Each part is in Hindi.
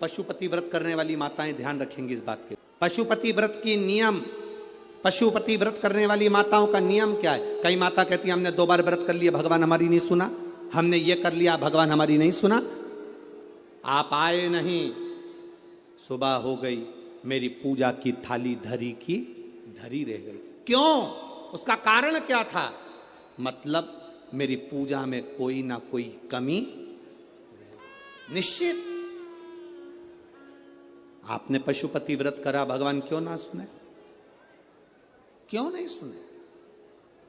पशुपति व्रत करने वाली माताएं ध्यान रखेंगी इस बात के। पशुपति व्रत की नियम, पशुपति व्रत करने वाली माताओं का नियम क्या है? कई माता कहती है हमने 2 बार व्रत कर लिया, भगवान हमारी नहीं सुना, हमने ये कर लिया, भगवान हमारी नहीं सुना। आप आए नहीं, सुबह हो गई, मेरी पूजा की थाली धरी की धरी रह गई। क्यों? उसका कारण क्या था? मतलब मेरी पूजा में कोई ना कोई कमी निश्चित। आपने पशुपति व्रत करा, भगवान क्यों ना सुने? क्यों नहीं सुने?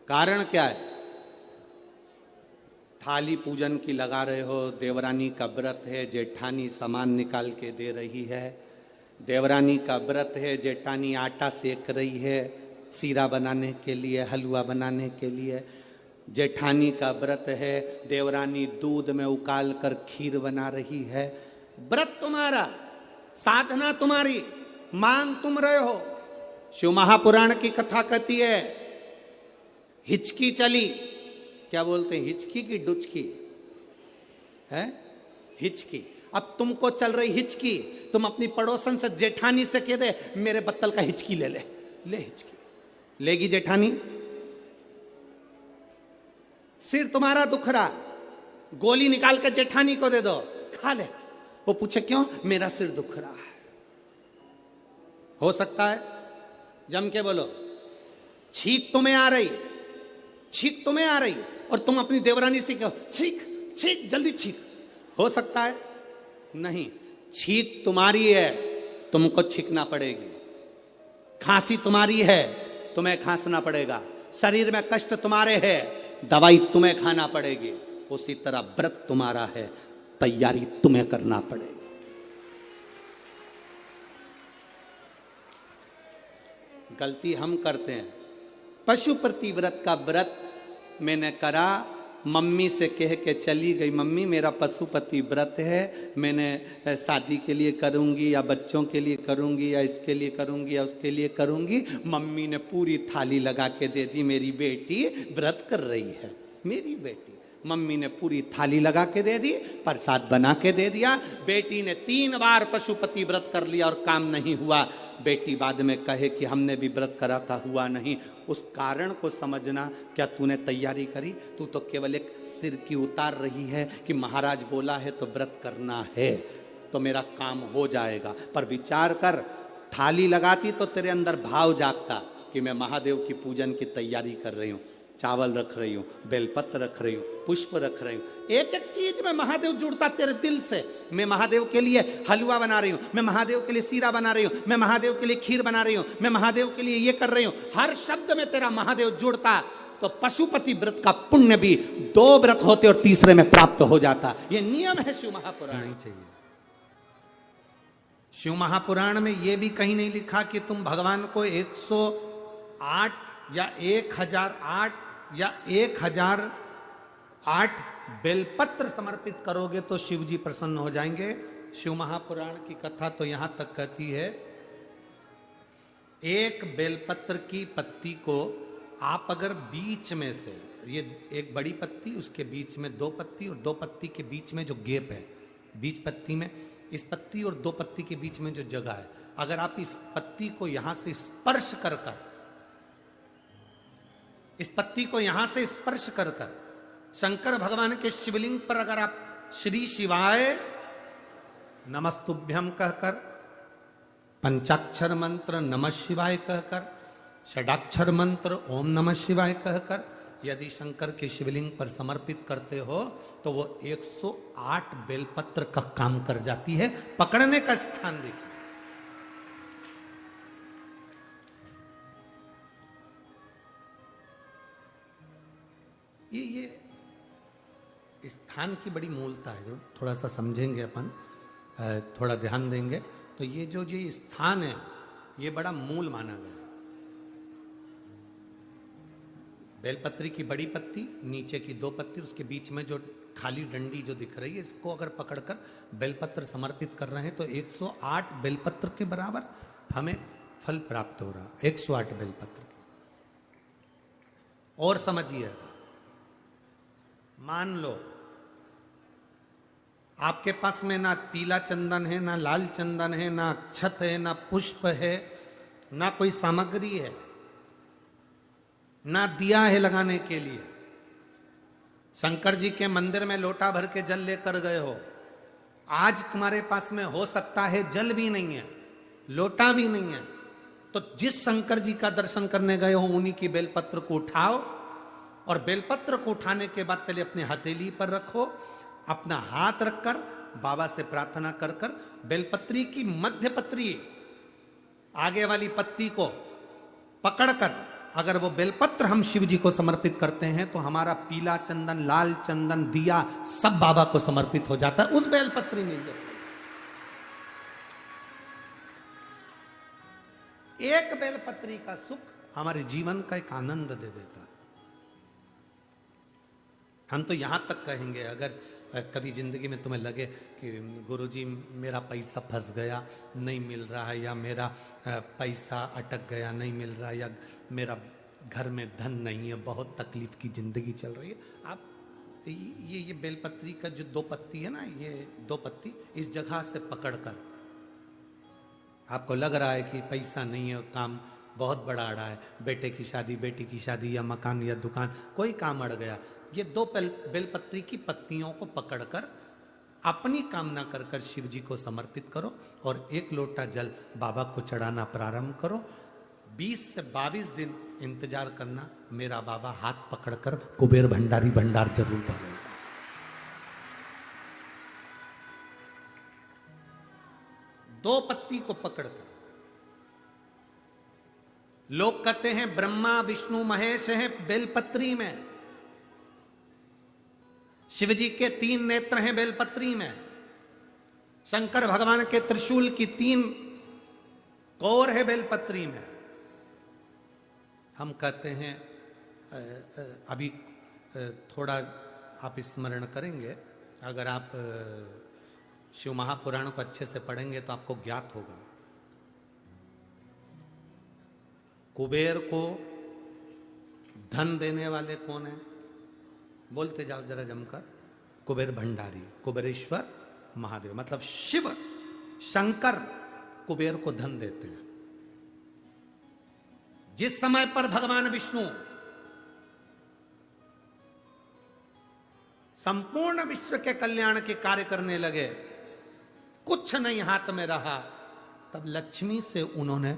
कारण क्या है? थाली पूजन की लगा रहे हो, देवरानी का व्रत है, जेठानी सामान निकाल के दे रही है, देवरानी का व्रत है, जेठानी आटा सेक रही है सीरा बनाने के लिए, हलवा बनाने के लिए, जेठानी का व्रत है, देवरानी दूध में उकाल कर खीर बना रही है। व्रत तुम्हारा, साधना तुम्हारी, मांग तुम रहे हो। शिव महापुराण की कथा कहती है हिचकी चली, क्या बोलते हैं, हिचकी की डुचकी है, हिचकी। अब तुमको चल रही हिचकी, तुम अपनी पड़ोसन से जेठानी से कह दे मेरे बत्तल का हिचकी ले ले, ले हिचकी, लेगी जेठानी? सिर तुम्हारा दुख रहा, गोली निकाल के जेठानी को दे दो, खा ले, वो पूछे क्यों? मेरा सिर दुख रहा है। हो सकता है? जम के बोलो। छींक तुम्हें आ रही, छींक तुम्हें आ रही और तुम अपनी देवरानी से कहो छींक छींक जल्दी छींक, हो सकता है? नहीं, छींक तुम्हारी है, तुमको छींकना पड़ेगी। खांसी तुम्हारी है, तुम्हें खांसना पड़ेगा। शरीर में कष्ट तुम्हारे है, दवाई तुम्हें खाना पड़ेगी। उसी तरह व्रत तुम्हारा है, तैयारी तुम्हें करना पड़ेगी। गलती हम करते हैं। पशुपति व्रत का व्रत मैंने करा, मम्मी से कह के चली गई, मम्मी मेरा पशुपति व्रत है, मैंने शादी के लिए करूंगी या बच्चों के लिए करूंगी या इसके लिए करूंगी या उसके लिए करूंगी। मम्मी ने पूरी थाली लगा के दे दी, मेरी बेटी व्रत कर रही है, मेरी बेटी। मम्मी ने पूरी थाली लगा के दे दी, प्रसाद बना के दे दिया। बेटी ने 3 बार पशुपति व्रत कर लिया और काम नहीं हुआ। बेटी बाद में कहे कि हमने भी व्रत करा था, हुआ नहीं। उस कारण को समझना। क्या तूने तैयारी करी? तू तो केवल एक सिर की उतार रही है कि महाराज बोला है तो व्रत करना है तो मेरा काम हो जाएगा। पर विचार कर, थाली लगाती तो तेरे अंदर भाव जागता कि मैं महादेव की पूजन की तैयारी कर रही हूँ, चावल रख रही हूँ, बेलपत्र रख रही हूँ, पुष्प रख रही हूँ, एक एक चीज में महादेव जुड़ता तेरे दिल से। मैं महादेव के लिए हलवा बना रही हूँ, मैं महादेव के लिए सीरा बना रही हूँ, मैं महादेव के लिए खीर बना रही हूँ, मैं महादेव के लिए ये कर रही हूँ। हर शब्द में तेरा महादेव जुड़ता तो पशुपति व्रत का पुण्य भी 2 व्रत होते और तीसरे में प्राप्त हो जाता। ये नियम है शिव महापुराण। नहीं चाहिए। शिव महापुराण में यह भी कहीं नहीं लिखा कि तुम भगवान को 108 या 1008 या 1008 बेलपत्र समर्पित करोगे तो शिव जी प्रसन्न हो जाएंगे। शिव महापुराण की कथा तो यहां तक कहती है, एक बेलपत्र की पत्ती को आप अगर बीच में से, ये एक बड़ी पत्ती, उसके बीच में 2 पत्ती और 2 पत्ती के बीच में जो गैप है, बीच पत्ती में, इस पत्ती और 2 पत्ती के बीच में जो जगह है, अगर आप इस पत्ती को यहां से स्पर्श कर कर, इस पत्ती को यहां से स्पर्श कर कर शंकर भगवान के शिवलिंग पर अगर आप श्री शिवाय नमस्तुभ्यम कहकर, पंचाक्षर मंत्र नमः शिवाय कहकर, षडाक्षर मंत्र ओम नमः शिवाय कहकर यदि शंकर के शिवलिंग पर समर्पित करते हो तो वो 108 बेलपत्र का काम कर जाती है। पकड़ने का स्थान देखिए, ये स्थान की बड़ी मूलता है, जो थोड़ा सा समझेंगे अपन, थोड़ा ध्यान देंगे तो ये जो ये स्थान है ये बड़ा मूल माना गया। बेलपत्री की बड़ी पत्ती, नीचे की 2 पत्ती, उसके बीच में जो खाली डंडी जो दिख रही है, इसको अगर पकड़कर बेलपत्र समर्पित कर रहे हैं तो 108 बेलपत्र के बराबर हमें फल प्राप्त हो रहा, 108 बेलपत्र। और समझिएगा, मान लो आपके पास में ना पीला चंदन है, ना लाल चंदन है, ना अक्षत है, ना पुष्प है, ना कोई सामग्री है, ना दिया है लगाने के लिए। शंकर जी के मंदिर में लोटा भर के जल लेकर गए हो, आज तुम्हारे पास में हो सकता है जल भी नहीं है, लोटा भी नहीं है, तो जिस शंकर जी का दर्शन करने गए हो उन्हीं की बेलपत्र को उठाओ, और बेलपत्र को उठाने के बाद पहले अपने हथेली पर रखो, अपना हाथ रखकर बाबा से प्रार्थना कर कर बेलपत्री की मध्य पत्री, आगे वाली पत्ती को पकड़कर अगर वो बेलपत्र हम शिव जी को समर्पित करते हैं तो हमारा पीला चंदन, लाल चंदन, दिया सब बाबा को समर्पित हो जाता है, उस बेलपत्री मिल जाती है। एक बेलपत्री का सुख हमारे जीवन का एक आनंद दे देता है। हम तो यहां तक कहेंगे, अगर कभी जिंदगी में तुम्हें लगे कि गुरुजी मेरा पैसा फंस गया नहीं मिल रहा है, या मेरा पैसा अटक गया नहीं मिल रहा, या मेरा घर में धन नहीं है, बहुत तकलीफ की जिंदगी चल रही है, आप ये बेलपत्री का जो 2 पत्ती है ना, ये 2 पत्ती इस जगह से पकड़कर, आपको लग रहा है कि पैसा नहीं है, काम बहुत बड़ा अड़ा है, बेटे की शादी, बेटी की शादी, या मकान या दुकान, कोई काम अड़ गया, ये 2 बेलपत्री की पत्तियों को पकड़कर अपनी कामना कर कर शिव जी को समर्पित करो और 1 लोटा जल बाबा को चढ़ाना प्रारंभ करो। 20 से 22 दिन इंतजार करना, मेरा बाबा हाथ पकड़कर कुबेर भंडारी भंडार जरूर भरेगा। दो पत्ती को पकड़कर, लोग कहते हैं ब्रह्मा विष्णु महेश हैं बेलपत्री में, शिव जी के 3 नेत्र हैं बेलपत्री में, शंकर भगवान के त्रिशूल की 3 कोर है बेलपत्री में। हम कहते हैं अभी थोड़ा आप स्मरण करेंगे, अगर आप शिव महापुराण को अच्छे से पढ़ेंगे तो आपको ज्ञात होगा, कुबेर को धन देने वाले कौन है? बोलते जाओ जरा जमकर, कुबेर भंडारी, कुबेरेश्वर महादेव, मतलब शिव शंकर कुबेर को धन देते हैं। जिस समय पर भगवान विष्णु संपूर्ण विश्व के कल्याण के कार्य करने लगे, कुछ नहीं हाथ में रहा, तब लक्ष्मी से उन्होंने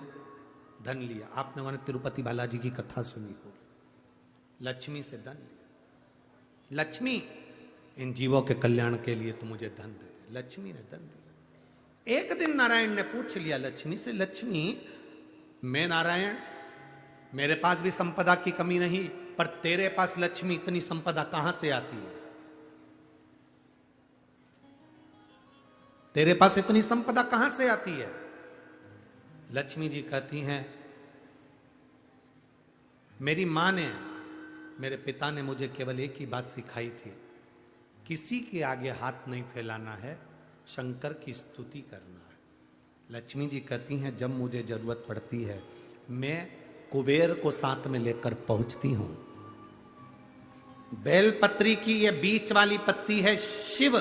धन लिया। आपने उन्होंने तिरुपति बालाजी की कथा सुनी होगी, लक्ष्मी से धन लिया। लक्ष्मी, इन जीवों के कल्याण के लिए तो मुझे धन दे दे। लक्ष्मी ने धन दिया। एक दिन नारायण ने पूछ लिया लक्ष्मी से, लक्ष्मी मैं नारायण, मेरे पास भी संपदा की कमी नहीं, पर तेरे पास लक्ष्मी इतनी संपदा कहां से आती है? तेरे पास इतनी संपदा कहां से आती है? लक्ष्मी जी कहती हैं, मेरी मां ने, मेरे पिता ने मुझे केवल एक ही बात सिखाई थी, किसी के आगे हाथ नहीं फैलाना है, शंकर की स्तुति करना है। लक्ष्मी जी कहती हैं, जब मुझे जरूरत पड़ती है मैं कुबेर को साथ में लेकर पहुंचती हूं। बेलपत्री की ये बीच वाली पत्ती है शिव,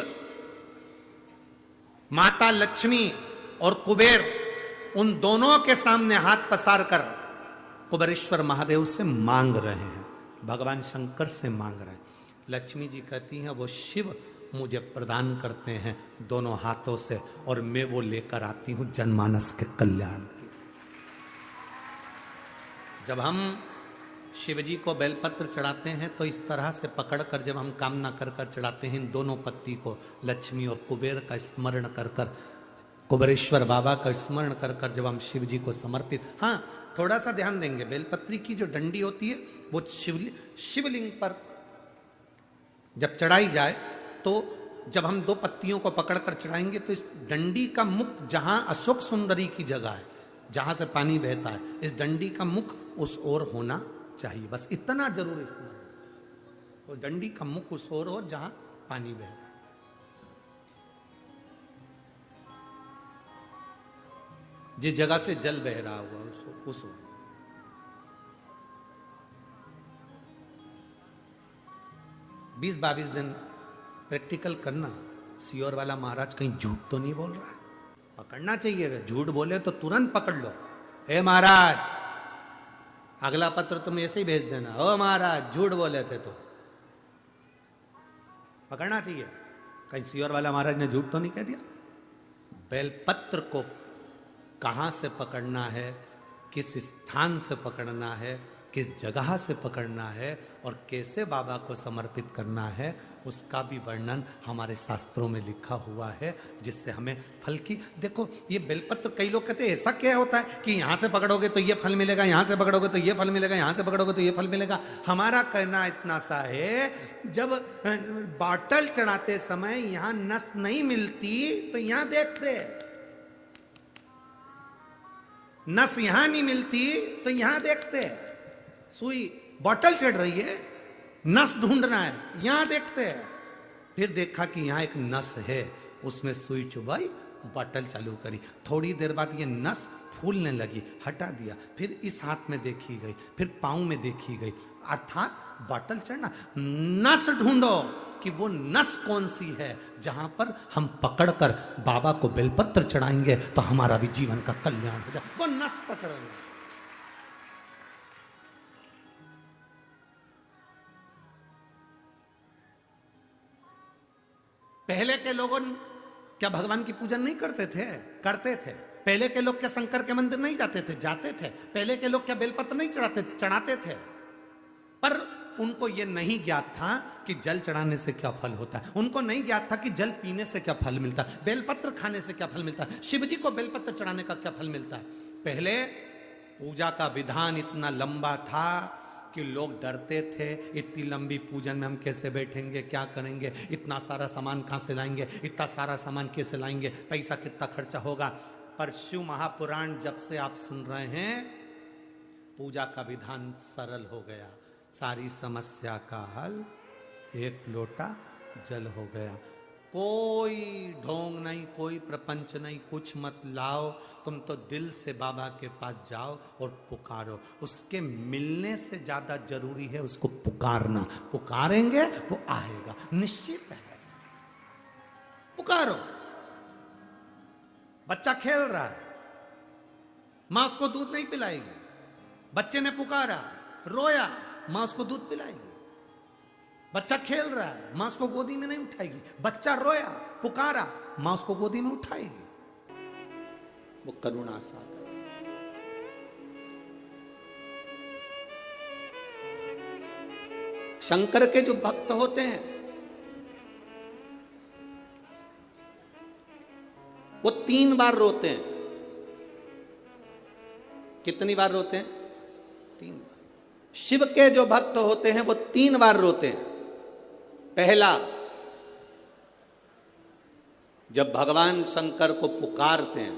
माता लक्ष्मी और कुबेर, उन दोनों के सामने हाथ पसार कर कुबेरेश्वर महादेव से मांग रहे हैं, भगवान शंकर से मांग रहे हैं। लक्ष्मी जी कहती हैं, वो शिव मुझे प्रदान करते हैं दोनों हाथों से, और मैं वो लेकर आती हूं जनमानस के कल्याण की। जब हम शिव जी को बेलपत्र चढ़ाते हैं तो इस तरह से पकड़कर, जब हम कामना कर कर चढ़ाते हैं, इन दोनों पत्ती को लक्ष्मी और कुबेर का स्मरण कर कर, कुबेरेश्वर बाबा का स्मरण कर कर जब हम शिव जी को समर्पित, हाँ थोड़ा सा ध्यान देंगे, बेलपत्री की जो डंडी होती है वो शिवलिंग पर जब चढ़ाई जाए, तो जब हम 2 पत्तियों को पकड़कर चढ़ाएंगे तो इस डंडी का मुख, जहां अशोक सुंदरी की जगह है, जहां से पानी बहता है, इस डंडी का मुख उस ओर होना चाहिए। बस इतना जरूर इसमें, तो डंडी का मुख उस ओर हो जहां पानी बहता है। जिस जगह से जल बह रहा हुआ उस ओर। बीस 22 दिन प्रैक्टिकल करना, सियोर वाला महाराज कहीं झूठ तो नहीं बोल रहा है? पकड़ना चाहिए, झूठ बोले तो तुरंत पकड़ लो। हे महाराज, अगला पत्र तुम ऐसे ही भेज देना, ओ महाराज झूठ बोले थे तो पकड़ना चाहिए। कहीं सियोर वाला महाराज ने झूठ तो नहीं कह दिया? बेलपत्र को कहां से पकड़ना है, किस स्थान से पकड़ना है, किस जगह से पकड़ना है और कैसे बाबा को समर्पित करना है, उसका भी वर्णन हमारे शास्त्रों में लिखा हुआ है, जिससे हमें फल की। देखो ये बेलपत्र, कई लोग कहते हैं ऐसा क्या होता है कि यहां से पकड़ोगे तो ये फल मिलेगा, यहां से पकड़ोगे तो ये फल मिलेगा, यहां से पकड़ोगे तो ये फल मिलेगा। हमारा कहना इतना सा है, जब बॉटल चढ़ाते समय यहां नस नहीं मिलती तो यहां देखते, नस यहां नहीं मिलती तो यहां देखते। सुई बॉटल चढ़ रही है, नस ढूंढना है, यहां देखते हैं। फिर देखा कि यहां एक नस है, उसमें सुई चुभाई, बॉटल चालू करी। थोड़ी देर बाद ये नस फूलने लगी, हटा दिया। फिर इस हाथ में देखी गई, फिर पांव में देखी गई, अर्थात बॉटल चढ़ना। नस ढूंढो कि वो नस कौन सी है जहां पर हम पकड़कर बाबा को बेलपत्र चढ़ाएंगे तो हमारा भी जीवन का कल्याण हो जाए। वो नस पकड़ेंगे। पहले के लोगों क्या भगवान की पूजन नहीं करते थे? करते थे। पहले के लोग क्या शंकर के मंदिर नहीं जाते थे? जाते थे। पहले के लोग क्या बेलपत्र नहीं चढ़ाते थे? पर उनको यह नहीं ज्ञात था कि जल चढ़ाने से क्या फल होता है। उनको नहीं ज्ञात था कि जल पीने से क्या फल मिलता है, बेलपत्र खाने से क्या फल मिलता है, शिव जी को बेलपत्र चढ़ाने का क्या फल मिलता है। पहले पूजा का विधान इतना लंबा था कि लोग डरते थे, इतनी लंबी पूजन में हम कैसे बैठेंगे, क्या करेंगे, इतना सारा सामान कहां से लाएंगे, इतना सारा सामान कैसे लाएंगे, पैसा कितना खर्चा होगा। पर शिव महापुराण जब से आप सुन रहे हैं, पूजा का विधान सरल हो गया। सारी समस्या का हल एक लोटा जल हो गया। कोई ढोंग नहीं, कोई प्रपंच नहीं, कुछ मत लाओ, तुम तो दिल से बाबा के पास जाओ और पुकारो। उसके मिलने से ज्यादा जरूरी है उसको पुकारना। पुकारेंगे वो आएगा, निश्चित है। पुकारो। बच्चा खेल रहा है, मां उसको दूध नहीं पिलाएगी। बच्चे ने पुकारा, रोया, मां उसको दूध पिलाएगी। बच्चा खेल रहा है, मां उसको गोदी में नहीं उठाएगी। बच्चा रोया, पुकारा, मां उसको गोदी में उठाएगी। वो करुणा सागर। शंकर के जो भक्त होते हैं वो 3 बार रोते हैं। कितनी बार रोते हैं? 3 बार। शिव के जो भक्त होते हैं वो 3 बार रोते हैं। पहला, जब भगवान शंकर को पुकारते हैं,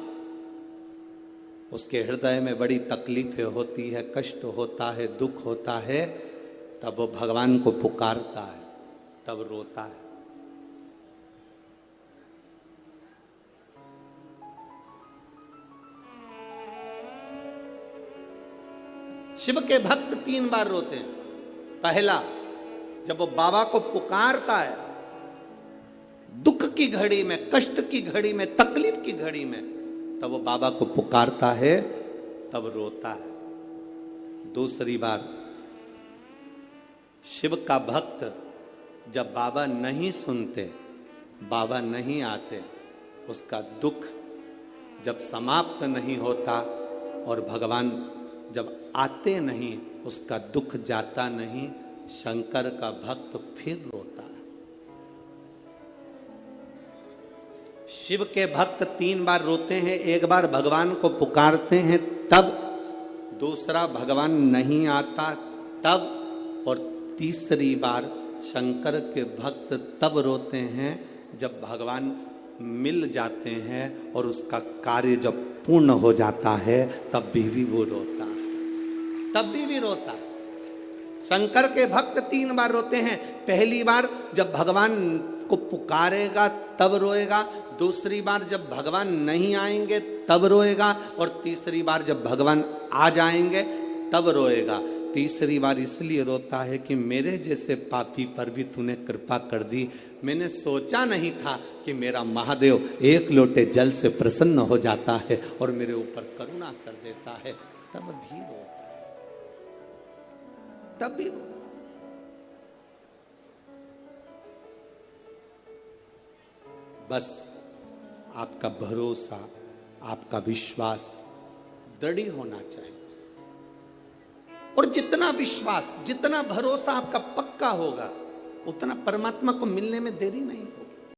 उसके हृदय में बड़ी तकलीफें होती है, कष्ट होता है, दुख होता है, तब वो भगवान को पुकारता है, तब रोता है। शिव के भक्त 3 बार रोते हैं। पहला, जब वो बाबा को पुकारता है, दुख की घड़ी में, कष्ट की घड़ी में, तकलीफ की घड़ी में, तब वो बाबा को पुकारता है, तब रोता है। दूसरी बार, शिव का भक्त जब बाबा नहीं सुनते, बाबा नहीं आते, उसका दुख जब समाप्त नहीं होता और भगवान जब आते नहीं, उसका दुख जाता नहीं, शंकर का भक्त फिर रोता है। शिव के भक्त 3 बार रोते हैं। एक बार भगवान को पुकारते हैं तब, दूसरा भगवान नहीं आता तब, और तीसरी बार शंकर के भक्त तब रोते हैं जब भगवान मिल जाते हैं और उसका कार्य जब पूर्ण हो जाता है, तब भी वो रोता है, तब भी रोता है। शंकर के भक्त 3 बार रोते हैं। पहली बार जब भगवान को पुकारेगा तब रोएगा, दूसरी बार जब भगवान नहीं आएंगे तब रोएगा, और तीसरी बार जब भगवान आ जाएंगे तब रोएगा। तीसरी बार इसलिए रोता है कि मेरे जैसे पापी पर भी तूने कृपा कर दी। मैंने सोचा नहीं था कि मेरा महादेव एक लोटे जल से प्रसन्न हो जाता है और मेरे ऊपर करुणा कर देता है। तब भी रोता है, तब भी रोता है। बस आपका भरोसा, आपका विश्वास दृढ़ होना चाहिए। और जितना विश्वास, जितना भरोसा आपका पक्का होगा, उतना परमात्मा को मिलने में देरी नहीं होगी।